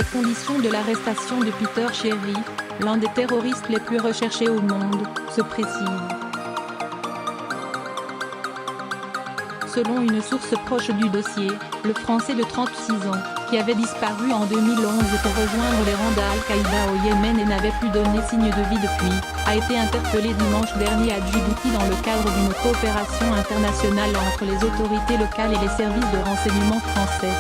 Les conditions de l'arrestation de Peter Sherif, l'un des terroristes les plus recherchés au monde, se précisent. Selon une source proche du dossier, le Français de 36 ans, qui avait disparu en 2011 pour rejoindre les rangs d'Al-Qaïda au Yémen et n'avait plus donné signe de vie depuis, a été interpellé dimanche dernier à Djibouti dans le cadre d'une coopération internationale entre les autorités locales et les services de renseignement français.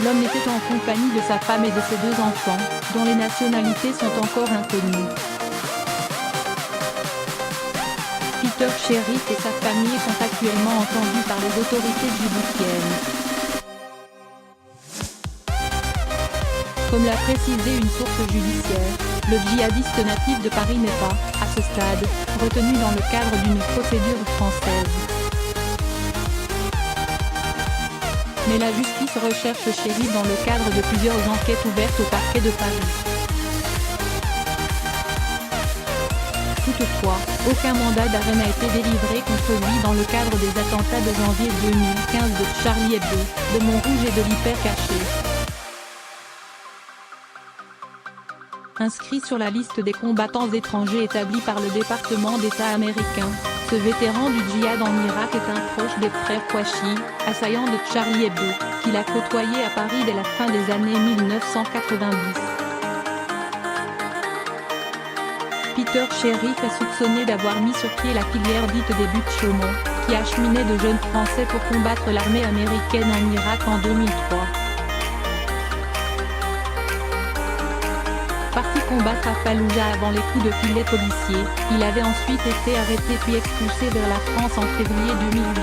L'homme était en compagnie de sa femme et de ses 2 enfants, dont les nationalités sont encore inconnues. Peter Sherif et sa famille sont actuellement entendus par les autorités djiboutiennes. Comme l'a précisé une source judiciaire, le djihadiste natif de Paris n'est pas, à ce stade, retenu dans le cadre d'une procédure française. Mais la justice recherche Sherif dans le cadre de plusieurs enquêtes ouvertes au parquet de Paris. Toutefois, aucun mandat d'arrêt n'a été délivré contre lui dans le cadre des attentats de janvier 2015 de Charlie Hebdo, de Montrouge et de l'Hypercacher. Inscrit sur la liste des combattants étrangers établie par le département d'État américain, ce vétéran du djihad en Irak est un proche des frères Kouachi, assaillants de Charlie Hebdo, qu'il a côtoyé à Paris dès la fin des années 1990. Peter Sherif est soupçonné d'avoir mis sur pied la filière dite des buts Chaumont, qui acheminait de jeunes Français pour combattre l'armée américaine en Irak en 2003. Parti combattre à Fallujah avant les coups de filet policiers, il avait ensuite été arrêté puis expulsé vers la France en février 2008.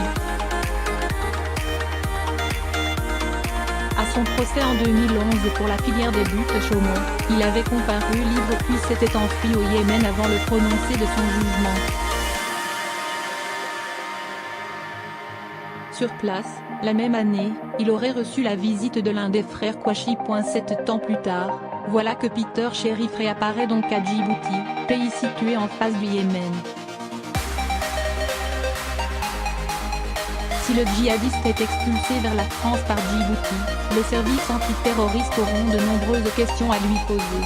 À son procès en 2011 pour la filière des buts Chaumont, il avait comparu libre puis s'était enfui au Yémen avant le prononcé de son jugement. Sur place, la même année, il aurait reçu la visite de l'un des frères Kouachi. 7 ans plus tard, voilà que Peter Sherif réapparaît donc à Djibouti, pays situé en face du Yémen. Si le djihadiste est expulsé vers la France par Djibouti, les services antiterroristes auront de nombreuses questions à lui poser.